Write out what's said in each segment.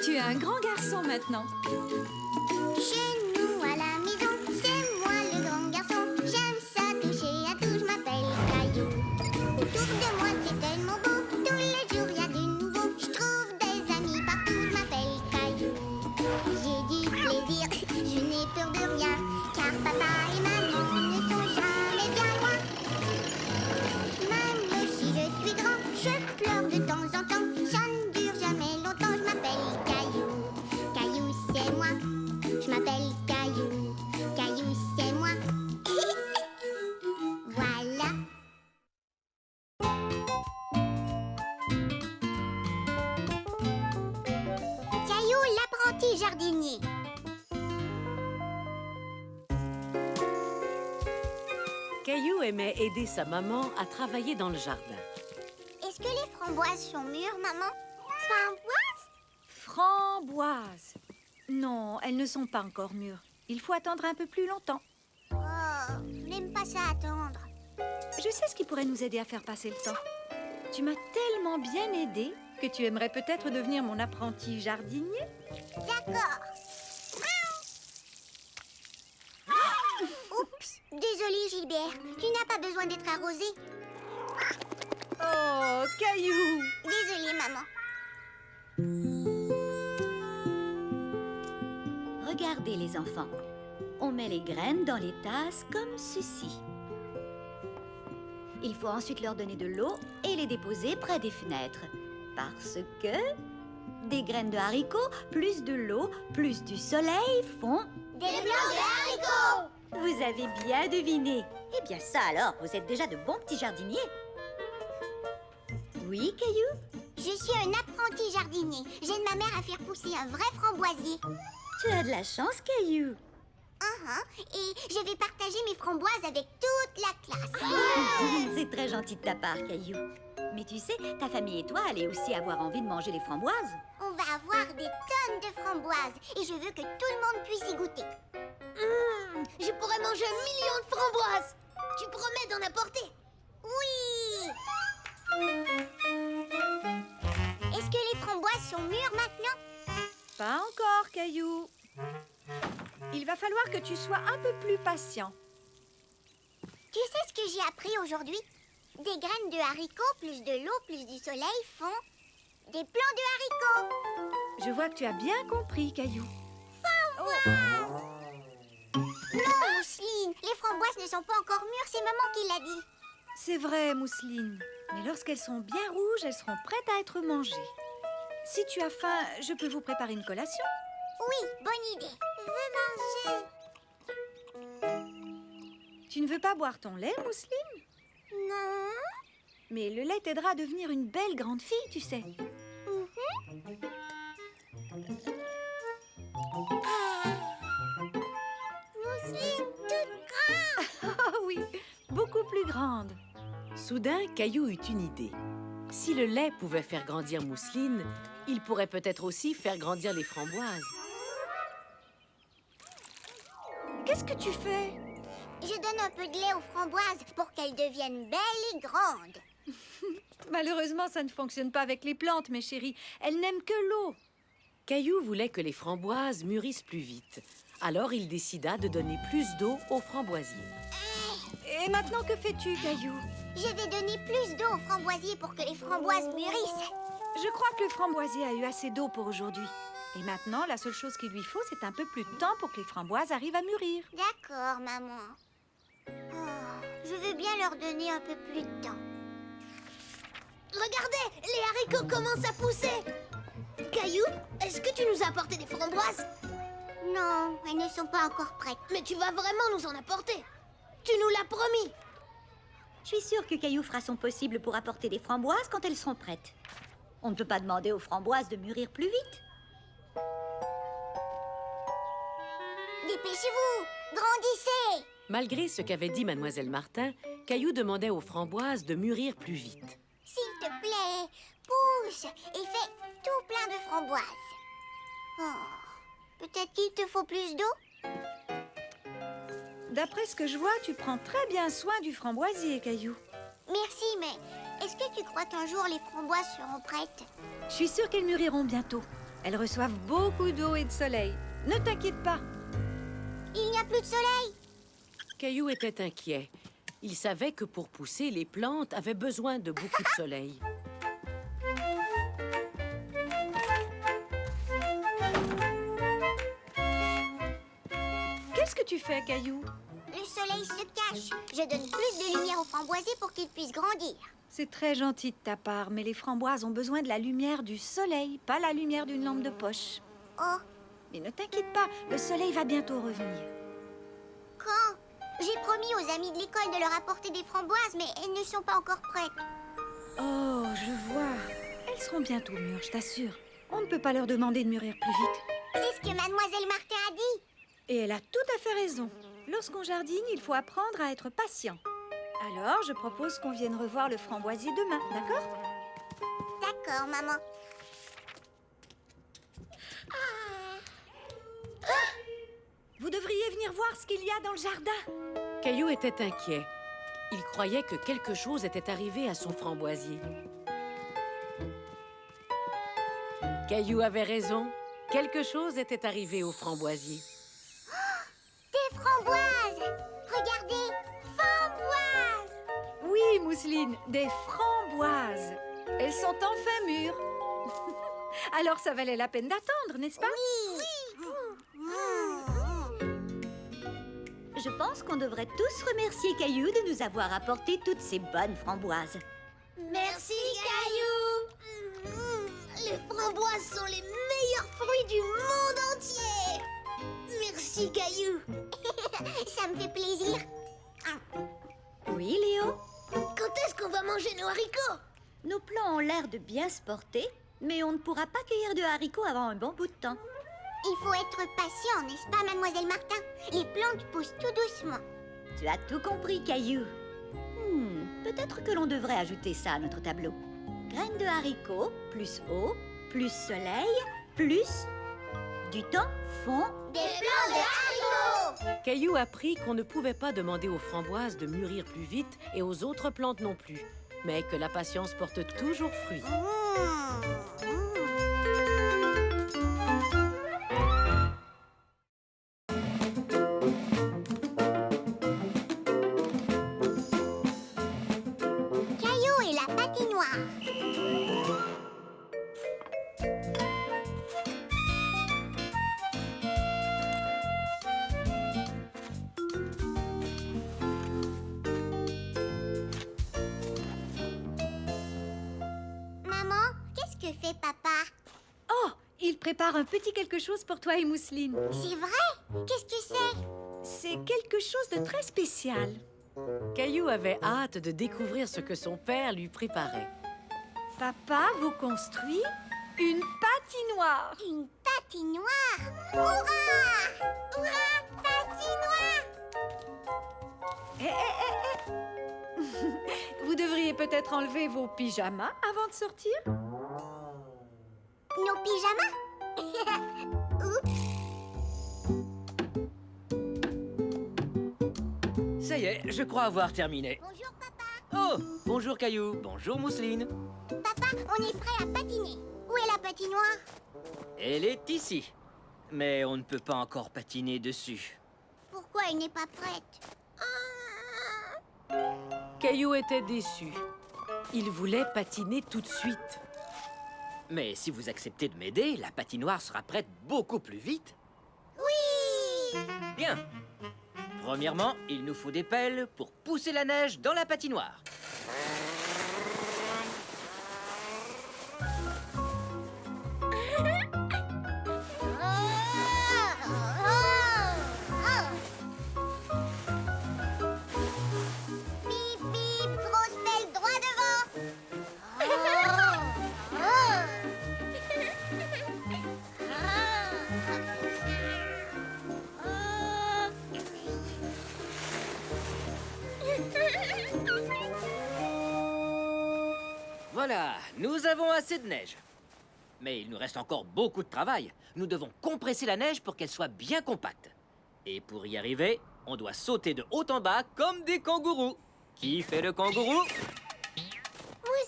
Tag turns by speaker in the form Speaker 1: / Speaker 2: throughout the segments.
Speaker 1: Tu es un grand garçon maintenant.
Speaker 2: Chez nous à la maison, c'est moi le grand garçon. J'aime ça toucher à tout, je m'appelle Caillou. Autour de moi c'est tellement beau, tous les jours il y a du nouveau. Je trouve des amis partout, je m'appelle Caillou. J'ai du plaisir, je n'ai peur de rien, car papa et maman ne sont jamais bien loin. Même si je suis grand, je pleure de temps en temps. Ça ne dure jamais longtemps, je m'appelle Caillou. Caillou c'est moi, je m'appelle Caillou. Caillou c'est moi. Voilà. Caillou l'apprenti jardinier.
Speaker 3: Caillou aimait aider sa maman à travailler dans le jardin.
Speaker 2: Est-ce que les framboises sont mûres, maman? Framboises?
Speaker 1: Framboises. Non, elles ne sont pas encore mûres. Il faut attendre un peu plus longtemps.
Speaker 2: Oh, je n'aime pas ça attendre.
Speaker 1: Je sais ce qui pourrait nous aider à faire passer le temps. Tu m'as tellement bien aidé que tu aimerais peut-être devenir mon apprenti jardinier.
Speaker 2: D'accord. Oups, désolée Gilbert, tu n'as pas besoin d'être arrosé.
Speaker 1: Oh, Caillou!
Speaker 2: Désolée maman.
Speaker 4: Regardez les enfants. On met les graines dans les tasses comme ceci. Il faut ensuite leur donner de l'eau et les déposer près des fenêtres. Parce que des graines de haricots, plus de l'eau, plus du soleil font...
Speaker 2: Des blancs de haricots!
Speaker 4: Vous avez bien deviné. Eh bien ça alors, vous êtes déjà de bons petits jardiniers. Oui, Caillou?
Speaker 2: Je suis un apprenti jardinier. J'aide ma mère à faire pousser un vrai framboisier.
Speaker 4: Tu as de la chance, Caillou.
Speaker 2: Et je vais partager mes framboises avec toute la classe.
Speaker 4: C'est très gentil de ta part, Caillou. Mais tu sais, ta famille et toi allez aussi avoir envie de manger les framboises.
Speaker 2: On va avoir des tonnes de framboises et je veux que tout le monde puisse y goûter. Je pourrais manger 1 million de framboises. Tu promets d'en apporter? Oui. Est-ce que les framboises sont mûres maintenant?
Speaker 1: Pas encore, Caillou. Il va falloir que tu sois un peu plus patient.
Speaker 2: Tu sais ce que j'ai appris aujourd'hui? Des graines de haricots, plus de l'eau, plus du soleil font des plants de haricots.
Speaker 1: Je vois que tu as bien compris, Caillou.
Speaker 2: Non, Mousseline, les framboises ne sont pas encore mûres, c'est maman qui l'a dit.
Speaker 1: C'est vrai, Mousseline. Mais lorsqu'elles sont bien rouges, elles seront prêtes à être mangées. Si tu as faim, je peux vous préparer une collation.
Speaker 2: Oui, bonne idée. Je veux manger.
Speaker 1: Tu ne veux pas boire ton lait, Mousseline?
Speaker 2: Non.
Speaker 1: Mais le lait t'aidera à devenir une belle grande fille, tu sais.
Speaker 2: Mousseline toute grande.
Speaker 1: Oh oui, beaucoup plus grande.
Speaker 3: Soudain, Caillou eut une idée. Si le lait pouvait faire grandir Mousseline, il pourrait peut-être aussi faire grandir les framboises.
Speaker 1: Qu'est-ce que tu fais?
Speaker 2: Je donne un peu de lait aux framboises pour qu'elles deviennent belles et grandes.
Speaker 1: Malheureusement, ça ne fonctionne pas avec les plantes, mes chéris. Elles n'aiment que l'eau.
Speaker 3: Caillou voulait que les framboises mûrissent plus vite. Alors il décida de donner plus d'eau aux framboisiers.
Speaker 1: Et maintenant, que fais-tu, Caillou?
Speaker 2: Je vais donner plus d'eau aux framboisiers pour que les framboises mûrissent.
Speaker 1: Je crois que le framboisier a eu assez d'eau pour aujourd'hui. Et maintenant, la seule chose qu'il lui faut, c'est un peu plus de temps pour que les framboises arrivent à mûrir.
Speaker 2: D'accord, maman. Oh, je veux bien leur donner un peu plus de temps. Regardez, les haricots commencent à pousser. Caillou, est-ce que tu nous as apporté des framboises? Non, elles ne sont pas encore prêtes. Mais tu vas vraiment nous en apporter. Tu nous l'as promis.
Speaker 4: Je suis sûre que Caillou fera son possible pour apporter des framboises quand elles seront prêtes. On ne peut pas demander aux framboises de mûrir plus vite.
Speaker 2: Dépêchez-vous, grandissez.
Speaker 3: Malgré ce qu'avait dit Mademoiselle Martin, Caillou demandait aux framboises de mûrir plus vite.
Speaker 2: S'il te plaît, pousse et fais tout plein de framboises. Oh, peut-être qu'il te faut plus d'eau?
Speaker 1: D'après ce que je vois, tu prends très bien soin du framboisier, Caillou.
Speaker 2: Merci, mais est-ce que tu crois qu'un jour les framboises seront prêtes?
Speaker 1: Je suis sûre qu'elles mûriront bientôt. Elles reçoivent beaucoup d'eau et de soleil. Ne t'inquiète pas.
Speaker 2: Il n'y a plus de soleil.
Speaker 3: Caillou était inquiet. Il savait que pour pousser, les plantes avaient besoin de beaucoup de soleil.
Speaker 1: Qu'est-ce que tu fais, Caillou?
Speaker 2: Le soleil se cache. Je donne plus de lumière aux framboisiers pour qu'ils puissent grandir.
Speaker 1: C'est très gentil de ta part, mais les framboises ont besoin de la lumière du soleil, pas la lumière d'une lampe de poche.
Speaker 2: Oh,
Speaker 1: Mais ne t'inquiète pas, le soleil va bientôt revenir.
Speaker 2: quand? J'ai promis aux amis de l'école de leur apporter des framboises, mais elles ne sont pas encore prêtes.
Speaker 1: Oh, je vois. Elles seront bientôt mûres, je t'assure. On ne peut pas leur demander de mûrir plus vite.
Speaker 2: C'est ce que Mademoiselle Martin a dit.
Speaker 1: Et elle a tout à fait raison. Lorsqu'on jardine, il faut apprendre à être patient. Alors, je propose qu'on vienne revoir le framboisier demain, d'accord?
Speaker 2: D'accord, maman.
Speaker 1: Vous devriez venir voir ce qu'il y a dans le jardin.
Speaker 3: Caillou était inquiet. Il croyait que quelque chose était arrivé à son framboisier. Caillou avait raison. Quelque chose était arrivé au framboisier.
Speaker 2: Des framboises! Regardez, framboises!
Speaker 1: Oui, Mousseline, des framboises. Elles sont enfin mûres. Alors, ça valait la peine d'attendre, n'est-ce pas?
Speaker 2: Oui!
Speaker 4: Je pense qu'on devrait tous remercier Caillou de nous avoir apporté toutes ces bonnes framboises.
Speaker 2: Merci, Caillou! Les framboises sont les meilleurs fruits du monde entier! Merci, Caillou! Ça me fait plaisir.
Speaker 4: Oui, Léo?
Speaker 2: Quand est-ce qu'on va manger nos haricots?
Speaker 4: Nos plants ont l'air de bien se porter, mais on ne pourra pas cueillir de haricots avant un bon bout de temps.
Speaker 2: Il faut être patient, n'est-ce pas, Mademoiselle Martin? Les plantes poussent tout doucement.
Speaker 4: Tu as tout compris, Caillou. Peut-être que l'on devrait ajouter ça à notre tableau. Graines de haricots, plus eau, plus soleil, plus du temps fond.
Speaker 2: Des plants de haricots!
Speaker 3: Caillou apprit qu'on ne pouvait pas demander aux framboises de mûrir plus vite et aux autres plantes non plus, mais que la patience porte toujours fruit.
Speaker 2: Caillou et la patinoire. Maman, qu'est-ce que fait papa?
Speaker 1: Oh, il prépare un petit quelque chose pour toi et Mousseline.
Speaker 2: C'est vrai? Qu'est-ce que c'est?
Speaker 1: C'est quelque chose de très spécial.
Speaker 3: Caillou avait hâte de découvrir ce que son père lui préparait.
Speaker 1: Papa vous construit une patinoire.
Speaker 2: Une patinoire! Hurrah! Hurrah! Patinoire!
Speaker 1: Eh, eh, eh, eh. Vous devriez peut-être enlever vos pyjamas avant de sortir.
Speaker 2: Nos pyjamas? Oups!
Speaker 5: Ça y est, je crois avoir terminé.
Speaker 2: Bonjour papa!
Speaker 5: Oh, bonjour Caillou, bonjour Mousseline.
Speaker 2: Papa, on est prêt à patiner. Où est la patinoire?
Speaker 5: Elle est ici. Mais on ne peut pas encore patiner dessus.
Speaker 2: Pourquoi elle n'est pas prête?
Speaker 3: Caillou était déçu. Il voulait patiner tout de suite.
Speaker 5: Mais si vous acceptez de m'aider, la patinoire sera prête beaucoup plus vite.
Speaker 2: Oui!
Speaker 5: Bien. Premièrement, il nous faut des pelles pour pousser la neige dans la patinoire.
Speaker 2: Bip bip, grosse pelle droit devant.
Speaker 5: Voilà, nous avons assez de neige. Mais il nous reste encore beaucoup de travail. Nous devons compresser la neige pour qu'elle soit bien compacte. Et pour y arriver, on doit sauter de haut en bas comme des kangourous. Qui fait le kangourou?
Speaker 2: Oui,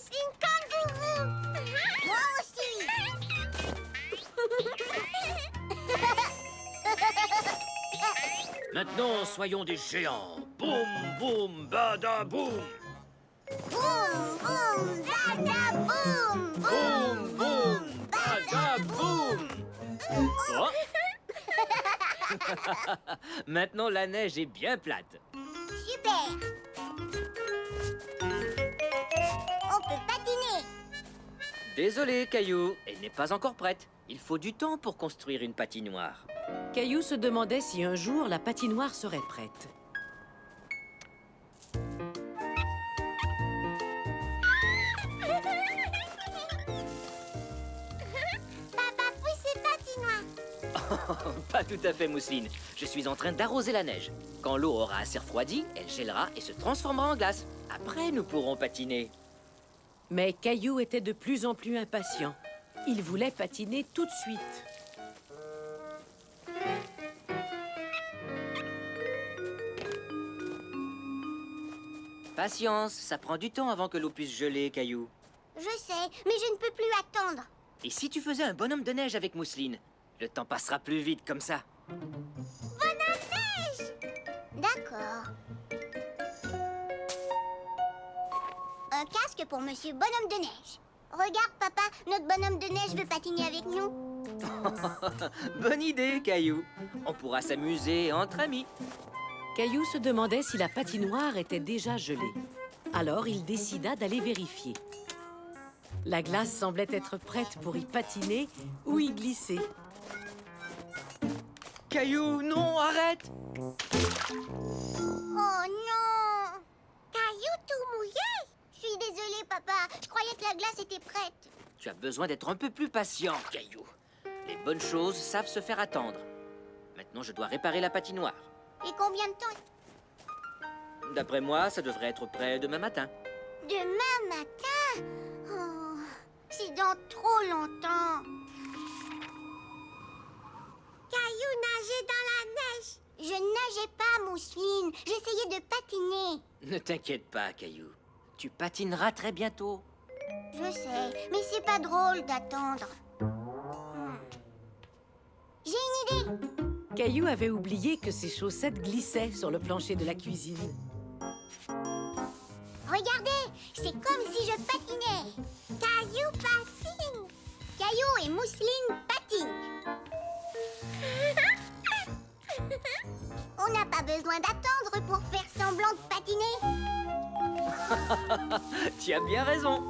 Speaker 5: Maintenant, soyons des géants. Boum, boum, bada, boum.
Speaker 2: Boum, boum, bada, boum.
Speaker 5: Boum, boum, bada, boum. Oh. Maintenant, la neige est bien plate.
Speaker 2: Super. On peut patiner.
Speaker 5: Désolé, Caillou, elle n'est pas encore prête. Il faut du temps pour construire une patinoire.
Speaker 3: Caillou se demandait si un jour la patinoire serait prête.
Speaker 2: Papa, poussez patinoire.
Speaker 5: Pas tout à fait, Mousseline. Je suis en train d'arroser la neige. Quand l'eau aura assez refroidi, elle gèlera et se transformera en glace. Après, nous pourrons patiner.
Speaker 3: Mais Caillou était de plus en plus impatient. Il voulait patiner tout de suite.
Speaker 5: Patience, ça prend du temps avant que l'eau puisse geler, Caillou.
Speaker 2: Je sais, mais je ne peux plus attendre.
Speaker 5: Et si tu faisais un bonhomme de neige avec Mousseline? Le temps passera plus vite comme ça.
Speaker 2: D'accord. Un casque pour Monsieur Bonhomme de Neige. Regarde, papa, notre bonhomme de neige veut patiner avec nous.
Speaker 5: Bonne idée, Caillou. On pourra s'amuser entre amis.
Speaker 3: Caillou se demandait si la patinoire était déjà gelée. Alors il décida d'aller vérifier. La glace semblait être prête pour y patiner ou y glisser.
Speaker 5: Caillou, non, arrête!
Speaker 2: Oh non! Caillou tout mouillé! Je suis désolée, papa. Je croyais que la glace était prête.
Speaker 5: Tu as besoin d'être un peu plus patient, Caillou. Les bonnes choses savent se faire attendre. Maintenant, je dois réparer la patinoire.
Speaker 2: Et combien de temps?
Speaker 5: D'après moi, ça devrait être prêt demain matin.
Speaker 2: Demain matin? Oh, c'est dans trop longtemps. Caillou nageait dans la neige. Je nageais pas, Mousseline. J'essayais de patiner.
Speaker 5: Ne t'inquiète pas, Caillou. Tu patineras très bientôt.
Speaker 2: Je sais, mais c'est pas drôle d'attendre. J'ai une idée.
Speaker 3: Caillou avait oublié que ses chaussettes glissaient sur le plancher de la cuisine.
Speaker 2: Regardez, c'est comme si je patinais. Caillou patine. Caillou et Mousseline patinent. On n'a pas besoin d'attendre pour faire semblant de patiner.
Speaker 5: Tu as bien raison.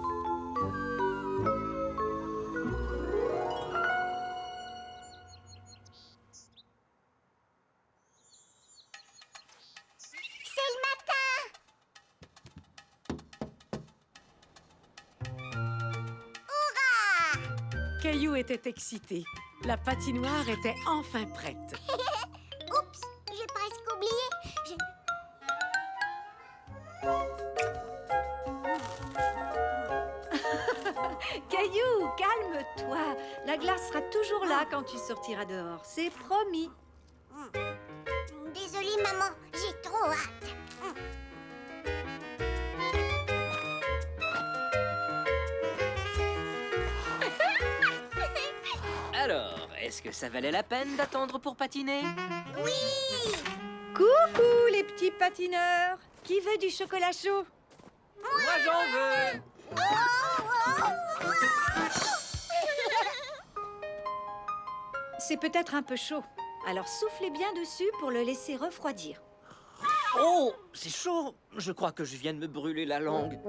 Speaker 2: C'est le matin. Hurrah!
Speaker 3: Caillou était excité. La patinoire était enfin prête.
Speaker 2: Oups, j'ai presque oublié.
Speaker 1: Caillou, calme-toi. La glace sera toujours là quand tu sortiras dehors. C'est promis.
Speaker 2: Désolée, maman, j'ai trop hâte.
Speaker 5: Alors, est-ce que ça valait la peine d'attendre pour patiner?
Speaker 2: Oui!
Speaker 1: Coucou les petits patineurs. Qui veut du chocolat chaud?
Speaker 5: Moi, j'en veux!
Speaker 1: C'est peut-être un peu chaud. Alors soufflez bien dessus pour le laisser refroidir.
Speaker 5: Oh, c'est chaud. Je crois que je viens de me brûler la langue.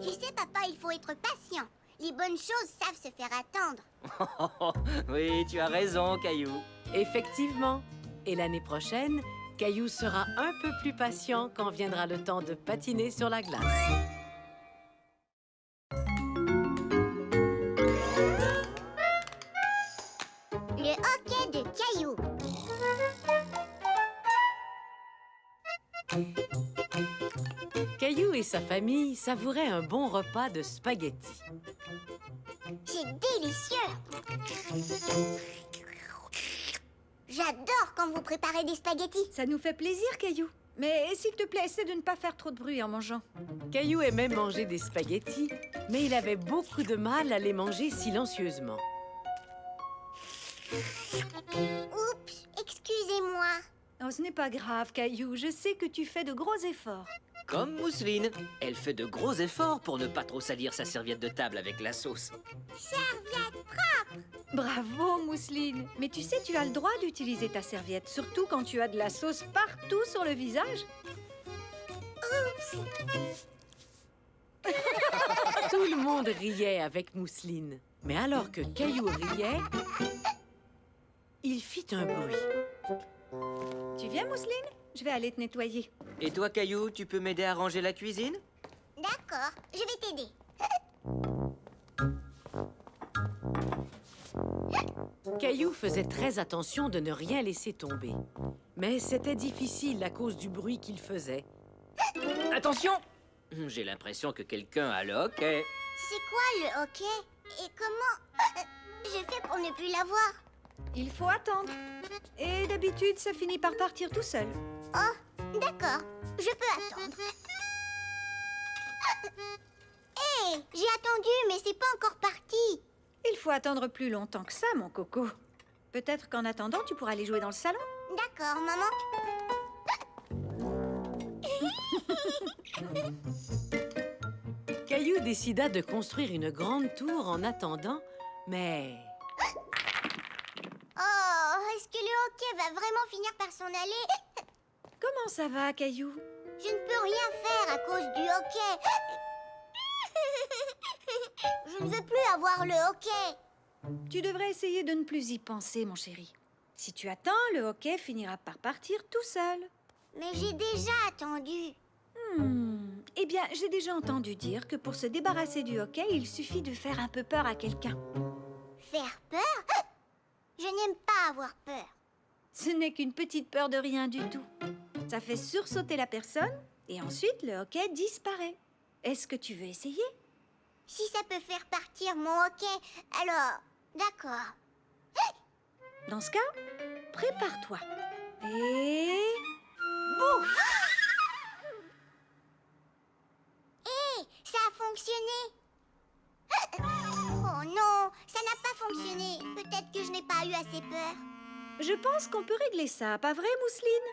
Speaker 2: Tu sais, papa, il faut être patient. Les bonnes choses savent se faire attendre.
Speaker 5: Oui, tu as raison, Caillou.
Speaker 3: Effectivement. Et l'année prochaine, Caillou sera un peu plus patient quand viendra le temps de patiner sur la glace.
Speaker 2: Le hockey de Caillou.
Speaker 3: Caillou et sa famille savouraient un bon repas de spaghettis.
Speaker 2: C'est délicieux. J'adore quand vous préparez des spaghettis.
Speaker 1: Ça nous fait plaisir, Caillou. Mais s'il te plaît, essaie de ne pas faire trop de bruit en mangeant.
Speaker 3: Caillou aimait manger des spaghettis, mais il avait beaucoup de mal à les manger silencieusement.
Speaker 2: Oups, excusez-moi.
Speaker 1: Oh, ce n'est pas grave, Caillou. Je sais que tu fais de gros efforts.
Speaker 5: Comme Mousseline, elle fait de gros efforts pour ne pas trop salir sa serviette de table avec la sauce.
Speaker 1: Bravo, Mousseline. Mais tu sais, tu as le droit d'utiliser ta serviette, surtout quand tu as de la sauce partout sur le visage.
Speaker 3: Tout le monde riait avec Mousseline. Mais alors que Caillou riait, il fit un bruit.
Speaker 1: Tu viens, Mousseline? Je vais aller te nettoyer.
Speaker 5: Et toi, Caillou, tu peux m'aider à ranger la cuisine?
Speaker 2: D'accord, je vais t'aider.
Speaker 3: Caillou faisait très attention de ne rien laisser tomber. Mais c'était difficile à cause du bruit qu'il faisait.
Speaker 5: Attention! J'ai l'impression que quelqu'un a le hockey.
Speaker 2: C'est quoi le hockey? Et comment je fais pour ne plus l'avoir?
Speaker 1: Il faut attendre. Et d'habitude, ça finit par partir tout seul.
Speaker 2: Oh, d'accord, je peux attendre. Hé, j'ai attendu, mais c'est pas encore parti.
Speaker 1: Il faut attendre plus longtemps que ça, mon coco. Peut-être qu'en attendant, tu pourras aller jouer dans le salon.
Speaker 2: D'accord, maman.
Speaker 3: Caillou décida de construire une grande tour en attendant, mais...
Speaker 2: Oh, est-ce que le hockey va vraiment finir par s'en aller?
Speaker 1: Comment ça va, Caillou?
Speaker 2: Je ne peux rien faire à cause du hockey. Je ne veux plus avoir le hockey.
Speaker 1: Tu devrais essayer de ne plus y penser, mon chéri. Si tu attends, le hockey finira par partir tout seul.
Speaker 2: Mais j'ai déjà attendu.
Speaker 1: Eh bien, j'ai déjà entendu dire que pour se débarrasser du hockey, il suffit de faire un peu peur à quelqu'un.
Speaker 2: Faire peur? Je n'aime pas avoir peur.
Speaker 1: Ce n'est qu'une petite peur de rien du tout. Ça fait sursauter la personne et ensuite le hockey disparaît. Est-ce que tu veux essayer?
Speaker 2: Si ça peut faire partir mon hockey, alors... D'accord.
Speaker 1: Dans ce cas, prépare-toi. Et... bouche!
Speaker 2: Hé, ça a fonctionné. Oh non, ça n'a pas fonctionné. Peut-être que je n'ai pas eu assez peur.
Speaker 1: Je pense qu'on peut régler ça, pas vrai, Mousseline?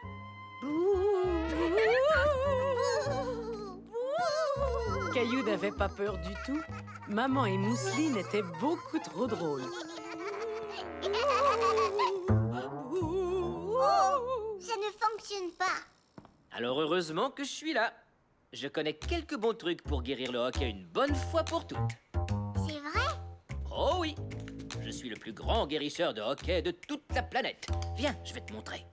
Speaker 3: Caillou n'avait pas peur du tout. Maman et Mousseline étaient beaucoup trop drôles.
Speaker 2: Ça ne fonctionne pas.
Speaker 5: Alors heureusement que je suis là. Je connais quelques bons trucs pour guérir le hockey une bonne fois pour toutes.
Speaker 2: C'est vrai?
Speaker 5: Oh oui! Je suis le plus grand guérisseur de hockey de toute la planète. Viens, je vais te montrer.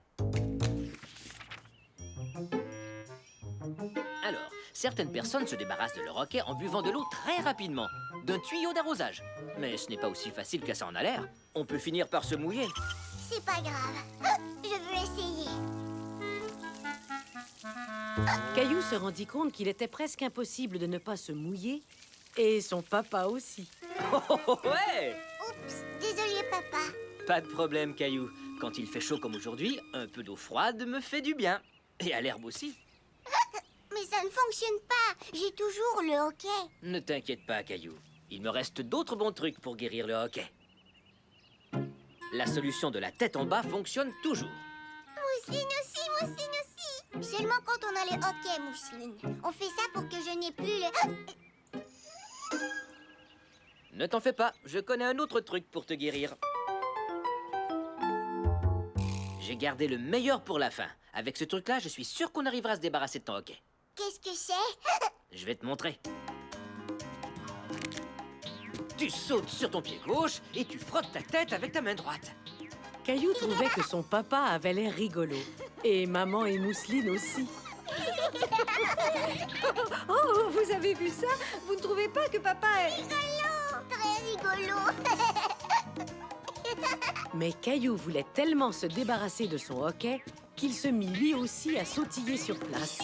Speaker 5: Alors, certaines personnes se débarrassent de leur hockey en buvant de l'eau très rapidement, d'un tuyau d'arrosage. Mais ce n'est pas aussi facile que ça en a l'air. On peut finir par se mouiller.
Speaker 2: C'est pas grave. Je veux essayer.
Speaker 3: Caillou se rendit compte qu'il était presque impossible de ne pas se mouiller, et son papa aussi.
Speaker 5: Oh, ouais!
Speaker 2: Oups, désolé papa.
Speaker 5: Pas de problème, Caillou. Quand il fait chaud comme aujourd'hui, un peu d'eau froide me fait du bien. Et à l'herbe aussi.
Speaker 2: Mais ça ne fonctionne pas. J'ai toujours le hockey.
Speaker 5: Ne t'inquiète pas, Caillou. Il me reste d'autres bons trucs pour guérir le hockey. La solution de la tête en bas fonctionne toujours.
Speaker 2: Mousseline aussi, Mousseline aussi. Seulement quand on a le hockey, Mousseline. On fait ça pour que je n'ai plus le...
Speaker 5: Ne t'en fais pas, je connais un autre truc pour te guérir. J'ai gardé le meilleur pour la fin. Avec ce truc-là, je suis sûr qu'on arrivera à se débarrasser de ton hockey.
Speaker 2: Qu'est-ce que c'est?
Speaker 5: Je vais te montrer. Tu sautes sur ton pied gauche et tu frottes ta tête avec ta main droite.
Speaker 3: Caillou trouvait que son papa avait l'air rigolo. Et maman et Mousseline aussi.
Speaker 1: Oh, vous avez vu ça? Vous ne trouvez pas que papa est...
Speaker 2: Très rigolo.
Speaker 3: Mais Caillou voulait tellement se débarrasser de son hockey qu'il se mit lui aussi à sautiller sur place.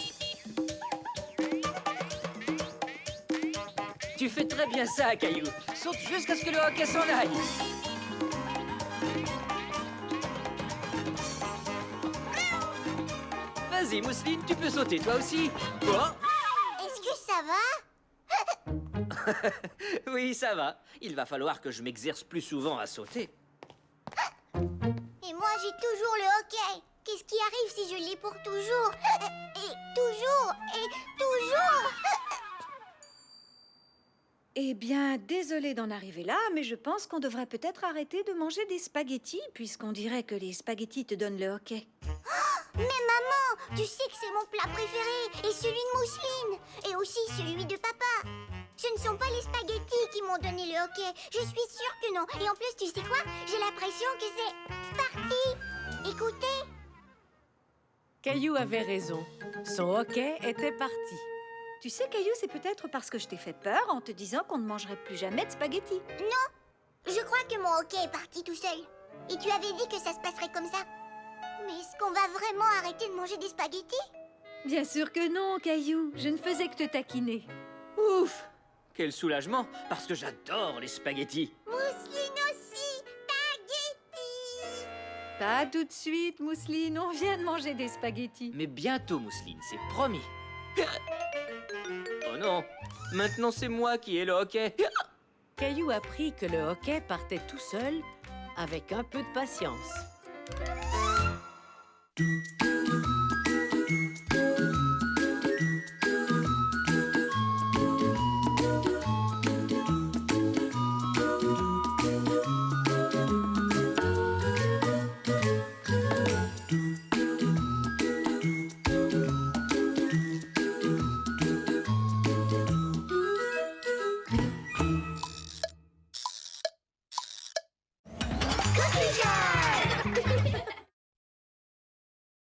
Speaker 5: Tu fais très bien ça, Caillou. Saute jusqu'à ce que le hockey s'en aille. Vas-y, Mousseline, tu peux sauter toi aussi. Oh!
Speaker 2: Est-ce que ça va?
Speaker 5: Oui, ça va. Il va falloir que je m'exerce plus souvent à sauter.
Speaker 2: Et moi, j'ai toujours le hockey. Qu'est-ce qui arrive si je l'ai pour toujours? Et toujours, et toujours.
Speaker 1: Eh bien, désolée d'en arriver là, mais je pense qu'on devrait peut-être arrêter de manger des spaghettis, puisqu'on dirait que les spaghettis te donnent le hoquet.
Speaker 2: Mais maman, tu sais que c'est mon plat préféré, et celui de Mousseline, et aussi celui de papa. Ce ne sont pas les spaghettis qui m'ont donné le hoquet, je suis sûre que non. Et en plus, tu sais quoi? J'ai l'impression que c'est parti. Écoutez.
Speaker 3: Caillou avait raison. Son hoquet était parti.
Speaker 1: Tu sais, Caillou, c'est peut-être parce que je t'ai fait peur en te disant qu'on ne mangerait plus jamais de spaghettis.
Speaker 2: Je crois que mon hoquet est parti tout seul. Et tu avais dit que ça se passerait comme ça. Mais est-ce qu'on va vraiment arrêter de manger des spaghettis?
Speaker 1: Bien sûr que non, Caillou. Je ne faisais que te taquiner.
Speaker 5: Ouf! Quel soulagement, parce que j'adore les spaghettis.
Speaker 2: Mousseline aussi, spaghettis.
Speaker 1: Pas tout de suite, Mousseline. On vient de manger des spaghettis.
Speaker 5: Mais bientôt, Mousseline, c'est promis. Oh non, maintenant c'est moi qui ai le hoquet.
Speaker 3: Caillou apprit que le hoquet partait tout seul avec un peu de patience.